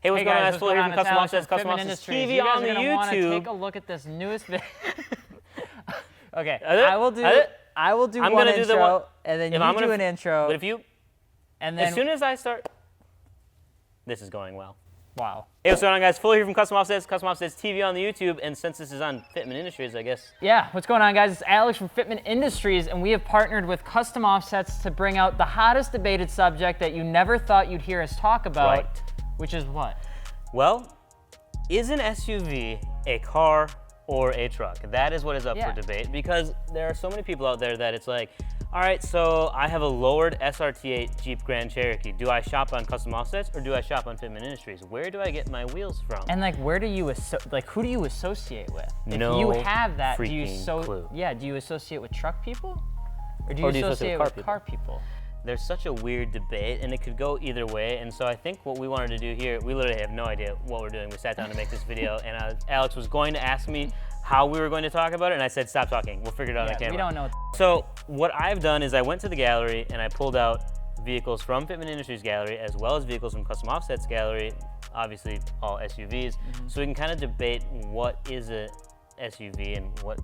Hey, what's going on, guys? Full here from Custom Offsets, Custom Offsets TV on the YouTube. Want to take a look at this newest video. Okay, I will do one intro, and then you do an intro. But if you, and then as soon as I start, this is going well. Wow. Hey, what's going on, guys? Full here from Custom Offsets TV on the YouTube, and since this is on Fitment Industries, I guess. Yeah, what's going on, guys? It's Alex from Fitment Industries, and we have partnered with Custom Offsets to bring out the hottest debated subject that you never thought you'd hear us talk about. Right. Which is what? Well, is an SUV a car or a truck? That is what is up for debate, because there are so many people out there that it's like, all right, so I have a lowered SRT8 Jeep Grand Cherokee. Do I shop on Custom Offsets or do I shop on Fitment Industries? Where do I get my wheels from? And like, where do you who do you associate with? No if you have that, do you clue. Yeah, do you associate with truck people, or do you associate with car people? There's such a weird debate, and it could go either way. And so I think what we wanted to do here, we literally have no idea what we're doing. We sat down to make this video, and Alex was going to ask me how we were going to talk about it, and I said, stop talking. We'll figure it out on camera. We don't know. So what I've done is I went to the gallery, and I pulled out vehicles from Fitment Industries gallery, as well as vehicles from Custom Offsets gallery, obviously all SUVs. So we can kind of debate what is a SUV and what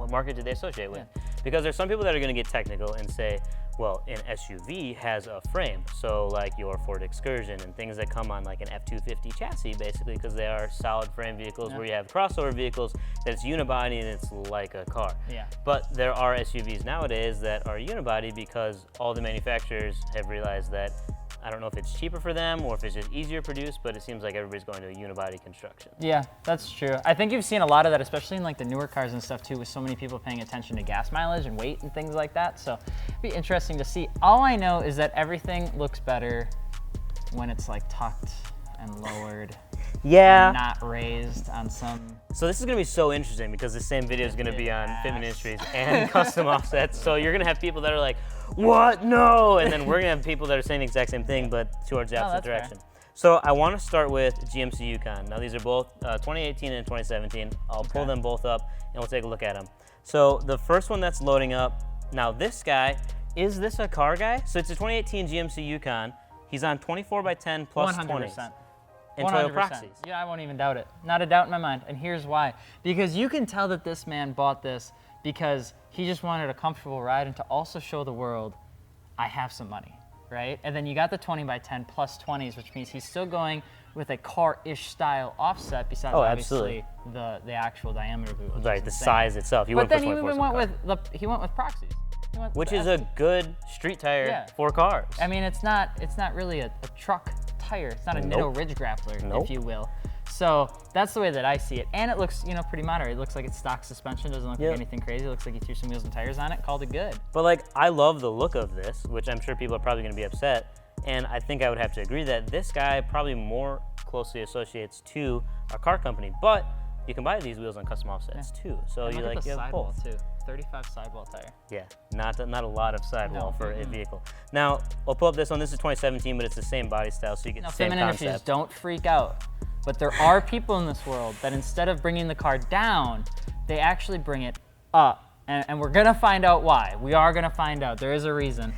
market do they associate with. Because there's some people that are going to get technical and say, well, an SUV has a frame, so like your Ford Excursion and things that come on like an F-250 chassis, basically, because they are solid frame vehicles where you have crossover vehicles that it's unibody and it's like a car. But there are SUVs nowadays that are unibody because all the manufacturers have realized that, I don't know if it's cheaper for them or if it's just easier produced, but it seems like everybody's going to a unibody construction. Yeah, that's true. I think you've seen a lot of that, especially in like the newer cars and stuff too, with so many people paying attention to gas mileage and weight and things like that. So it'd be interesting to see. All I know is that everything looks better when it's like tucked and lowered. And not raised on some. So this is going to be so interesting because the same video is going to be on Fitment Industries and Custom Offsets. So you're going to have people that are like, what? No! And then we're going to have people that are saying the exact same thing, but towards the opposite direction. So I want to start with GMC Yukon. Now these are both 2018 and 2017. I'll pull them both up and we'll take a look at them. So the first one that's loading up, now this guy, is this a car guy? So it's a 2018 GMC Yukon. He's on 24x10 plus 100%. 20s. 100%. Yeah, I won't even doubt it. Not a doubt in my mind. And here's why. Because you can tell that this man bought this because he just wanted a comfortable ride and to also show the world, I have some money, right? And then you got the 20x10 plus 20s, which means he's still going with a car-ish style offset besides obviously the actual diameter of the wheel. Right, the size itself. But then he even went with proxies. Which is a good street tire for cars. I mean, it's not really a truck tire. It's not a Nitto Ridge Grappler, if you will. So that's the way that I see it. And it looks, pretty moderate. It looks like it's stock suspension. Doesn't look like anything crazy. It looks like he threw some wheels and tires on it, called it good. But like, I love the look of this, which I'm sure people are probably going to be upset. And I think I would have to agree that this guy probably more closely associates to a car company. But you can buy these wheels on Custom Offsets too. So you like, you have both. Too. 35 sidewall tire. Yeah, not a lot of sidewall for a vehicle. Now, I'll pull up this one. This is 2017, but it's the same body style, so you get the same concept. Industries, don't freak out. But there are people in this world that instead of bringing the car down, they actually bring it up. And we're gonna find out why. We are gonna find out. There is a reason.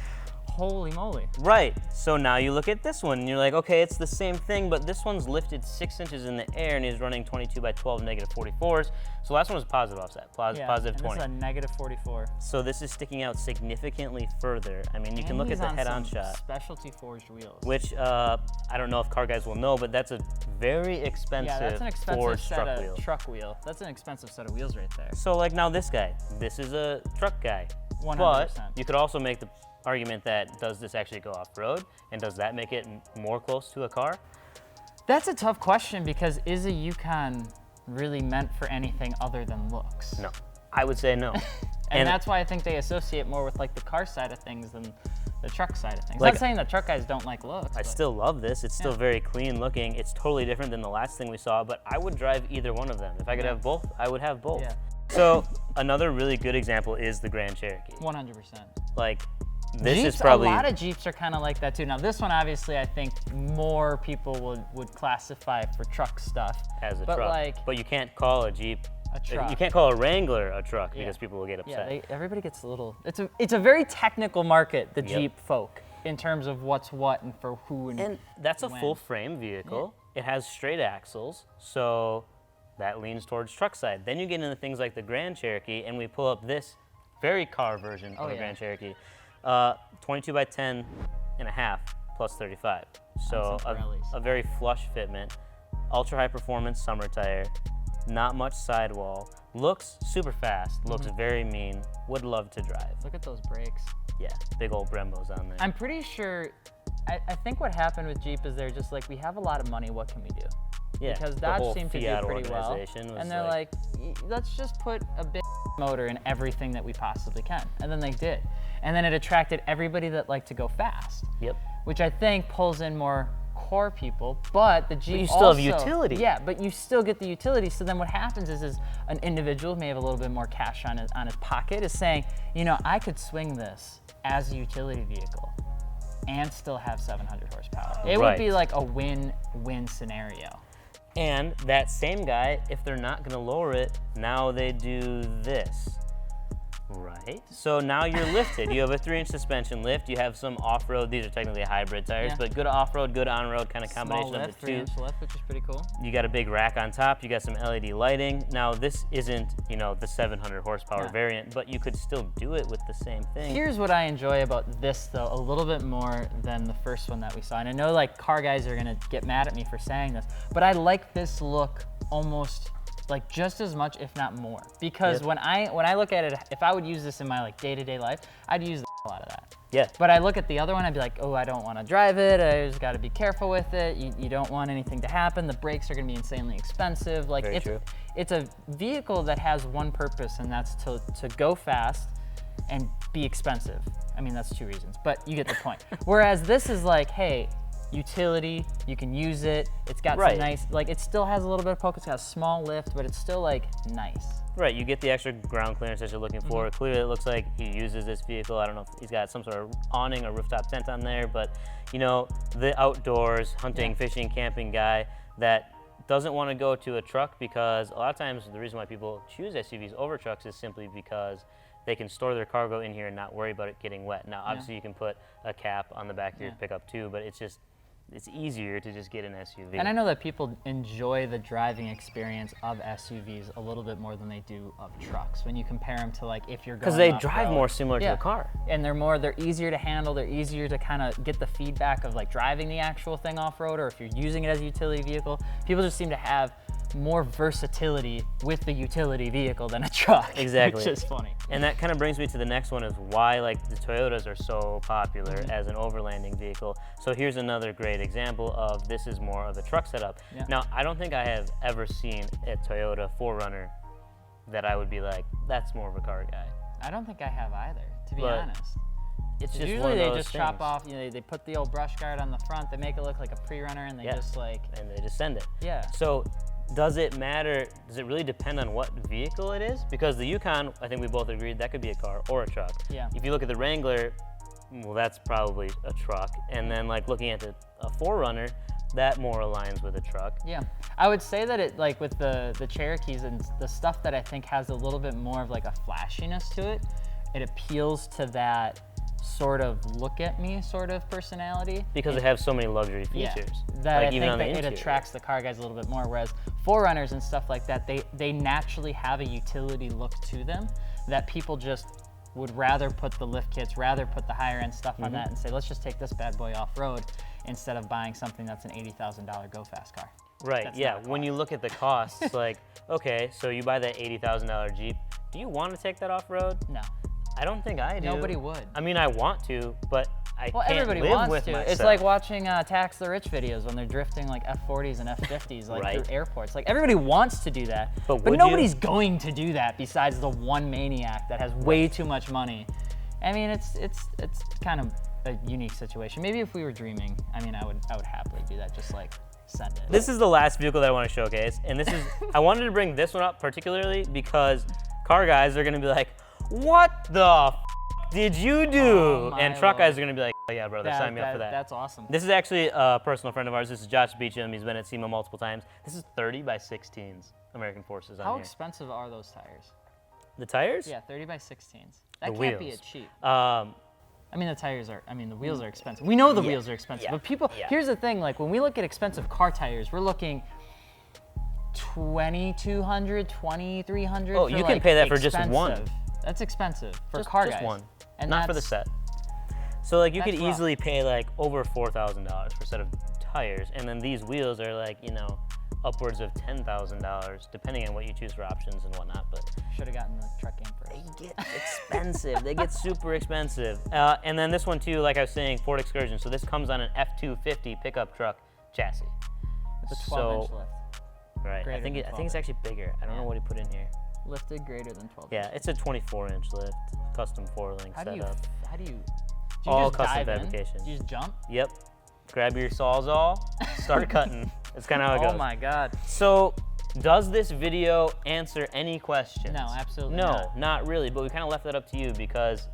Holy moly. Right, so now you look at this one and you're like, okay, it's the same thing, but this one's lifted 6 inches in the air and he's running 22x12 negative 44s. So last one was positive offset, positive 20. This is a negative 44. So this is sticking out significantly further. I mean, you can look at the head-on shot. Specialty forged wheels. Which, I don't know if car guys will know, but that's a very expensive, forged truck wheel. That's an expensive set of wheels right there. So like now this guy, this is a truck guy. 100%. But you could also make the argument that, does this actually go off-road, and does that make it more close to a car? That's a tough question, because is a Yukon really meant for anything other than looks? No, I would say no. and that's why I think they associate more with like the car side of things than the truck side of things. Like, not saying that truck guys don't like looks. I still love this. It's still very clean looking. It's totally different than the last thing we saw, but I would drive either one of them. If I could have both, I would have both. So another really good example is the Grand Cherokee. 100%. Like, this Jeeps, is probably... A lot of Jeeps are kind of like that too. Now this one, obviously, I think more people would classify for truck stuff. As a truck. But you can't call a Jeep a truck. You can't call a Wrangler a truck because people will get upset. Yeah, everybody gets a little... It's a very technical market, the Jeep folk, in terms of what's what and for who and that's a full frame vehicle. it has straight axles, so that leans towards truck side. Then you get into things like the Grand Cherokee, and we pull up this very car version of the Grand Cherokee. 22 by 10 and a half plus 35. So a very flush fitment, ultra high performance summer tire, not much sidewall, looks super fast, looks very mean, would love to drive. Look at those brakes. Yeah, big old Brembos on there. I'm pretty sure, I think what happened with Jeep is they're just like, we have a lot of money, what can we do? Yeah, because the Dodge whole seemed to do Fiat pretty well. organization was And they're like, let's just put a big motor in everything that we possibly can. And then they did. And then it attracted everybody that liked to go fast. Yep. Which I think pulls in more core people, but the Jeep But you still have utility. Yeah, but you still get the utility. So then what happens is an individual may have a little bit more cash on his pocket is saying, you know, I could swing this as a utility vehicle and still have 700 horsepower. It would be like a win-win scenario. And that same guy, if they're not gonna lower it, now they do this. Right. So now you're lifted. You have a 3-inch suspension lift. You have some off-road. These are technically hybrid tires, but good off-road, good on-road kind of combination Small lift, of the two. 3-inch lift, which is pretty cool. You got a big rack on top. You got some LED lighting. Now this isn't, you know, the 700 horsepower variant, but you could still do it with the same thing. Here's what I enjoy about this though, a little bit more than the first one that we saw. And I know like car guys are gonna get mad at me for saying this, but I like this look almost like just as much, if not more. Because when I look at it, if I would use this in my like day-to-day life, I'd use the hell out of that. Yeah. But I look at the other one, I'd be like, oh, I don't want to drive it. I just got to be careful with it. You don't want anything to happen. The brakes are going to be insanely expensive. Like it's a vehicle that has one purpose, and that's to go fast and be expensive. I mean, that's 2 reasons, but you get the point. Whereas this is like, hey, utility, you can use it. It's got some nice, like it still has a little bit of poke. It's got a small lift, but it's still like nice. Right, you get the extra ground clearance that you're looking for. Clearly it looks like he uses this vehicle. I don't know if he's got some sort of awning or rooftop tent on there, but you know, the outdoors, hunting, fishing, camping guy that doesn't want to go to a truck, because a lot of times the reason why people choose SUVs over trucks is simply because they can store their cargo in here and not worry about it getting wet. Now, obviously you can put a cap on the back of your pickup too, but it's easier to just get an SUV. And I know that people enjoy the driving experience of SUVs a little bit more than they do of trucks. When you compare them to like if you're going because they drive more similar to a car. And they're easier to handle. They're easier to kind of get the feedback of like driving the actual thing off-road, or if you're using it as a utility vehicle. People just seem to have more versatility with the utility vehicle than a truck. Exactly. Which is funny. And that kind of brings me to the next one, is why like the Toyotas are so popular as an overlanding vehicle. So here's another great example of this is more of a truck setup. Now, I don't think I have ever seen a Toyota 4Runner that I would be like, that's more of a car guy. I don't think I have either, to be honest. It's just usually one of they those just things. chop off, you know, they put the old brush guard on the front, they make it look like a pre-runner, and they just like... And they just send it. Yeah. So does it matter, does it really depend on what vehicle it is? Because the Yukon, I think we both agreed, that could be a car or a truck. Yeah. If you look at the Wrangler, well, that's probably a truck. And then like looking at a 4Runner, that more aligns with a truck. Yeah, I would say that it, like with the Cherokees and the stuff that I think has a little bit more of like a flashiness to it, it appeals to that sort of look at me sort of personality. Because it has so many luxury features. That like I even think on that it attracts the car guys a little bit more, whereas 4Runners and stuff like that, they naturally have a utility look to them that people just would rather put the lift kits, rather put the higher end stuff on that and say, let's just take this bad boy off-road instead of buying something that's an $80,000 go-fast car. Right, That's yeah, when you look at the costs, like, okay, so you buy that $80,000 Jeep, do you want to take that off-road? No. I don't think I do. Nobody would. I mean, I want to, but I Well, can't everybody live wants with to. myself. It's like watching Tax the Rich videos when they're drifting like F40s and F50s like through airports. Like everybody wants to do that, but nobody's going to do that besides the one maniac that has way too much money. I mean, it's kind of a unique situation. Maybe if we were dreaming, I mean, I would happily do that. Just like send it. This is the last vehicle that I want to showcase, and this is I wanted to bring this one up particularly because car guys are going to be like, "What the did you do?" And truck guys are going to be like, "Oh yeah, brother, sign me up for that." That's awesome. This is actually a personal friend of ours. This is Josh Beecham. He's been at SEMA multiple times. This is 30 by 16s American Forces on How here. expensive are those tires? The tires? Yeah, 30 by 16s. That The can't be wheels. cheap. I mean, the tires are, I mean, the wheels are expensive. We know the wheels are expensive, but people, here's the thing, like when we look at expensive car tires, we're looking $2,200, $2,300. Oh, you can pay that for just one. That's expensive for Just car guys. Just one, and not for the set. So like you could that's rough. easily pay like over $4,000 for a set of tires, and then these wheels are like, you know, upwards of $10,000, depending on what you choose for options and whatnot. But should have gotten the truck game first. they get expensive. They get super expensive. And then this one too, like I was saying, Ford Excursion. So this comes on an F-250 pickup truck chassis. With a 12-inch lift. Right. I think it's actually bigger. I don't know what he put in here. Lifted greater than 12. Yeah, it's a 24-inch lift, custom 4-link setup. How do you All just custom dive fabrication. in? Do you just jump? Yep. Grab your Sawzall, start cutting. That's kind of how it goes. Oh my God. So, does this video answer any questions? No, absolutely not really, but we kind of left that up to you because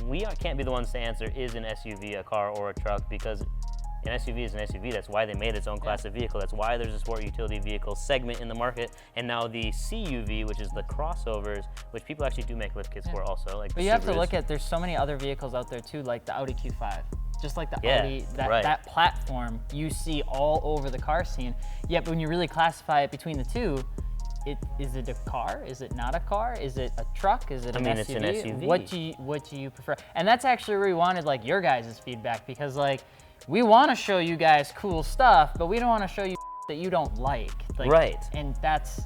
we can't be the ones to answer, is an SUV a car or a truck? Because an SUV is an SUV. That's why they made its own class of vehicle. That's why there's a sport utility vehicle segment in the market. And now the CUV, which is the crossovers, which people actually do make lift kits for also. Like but you have to look at, there's so many other vehicles out there too, like the Audi Q5. Just like the Audi, that platform you see all over the car scene. Yet when you really classify it between the two, is it a car? Is it not a car? Is it a truck? Is it an SUV? It's an SUV. What do you prefer? And that's actually where we wanted like your guys' feedback, because like we want to show you guys cool stuff, but we don't want to show you that you don't like. Right. And that's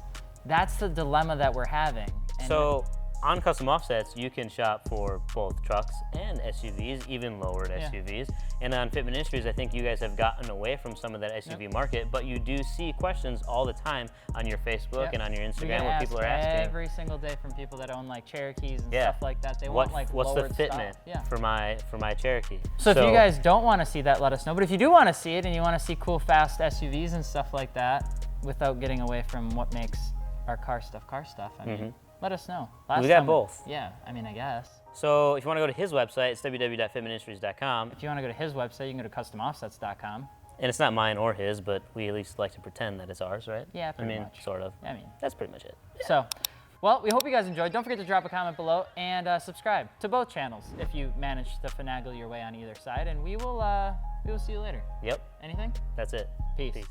the dilemma that we're having. And so on Custom Offsets, you can shop for both trucks and SUVs, even lowered SUVs. And on Fitment Industries, I think you guys have gotten away from some of that SUV market, but you do see questions all the time on your Facebook and on your Instagram where people are asking. Every single day from people that own like Cherokees and stuff like that. They want like what's the lowered fitment for my Cherokee? So if you guys don't want to see that, let us know. But if you do want to see it and you want to see cool, fast SUVs and stuff like that, without getting away from what makes our car stuff, I mean, let us know. We got both. Yeah, I mean, I guess. So if you want to go to his website, it's www.fitmentindustries.com. If you want to go to his website, you can go to customoffsets.com. And it's not mine or his, but we at least like to pretend that it's ours, right? Yeah, pretty much. Sort of. I mean, that's pretty much it. Yeah. So, well, we hope you guys enjoyed. Don't forget to drop a comment below and subscribe to both channels if you manage to finagle your way on either side. And we will see you later. Yep. Anything? That's it. Peace.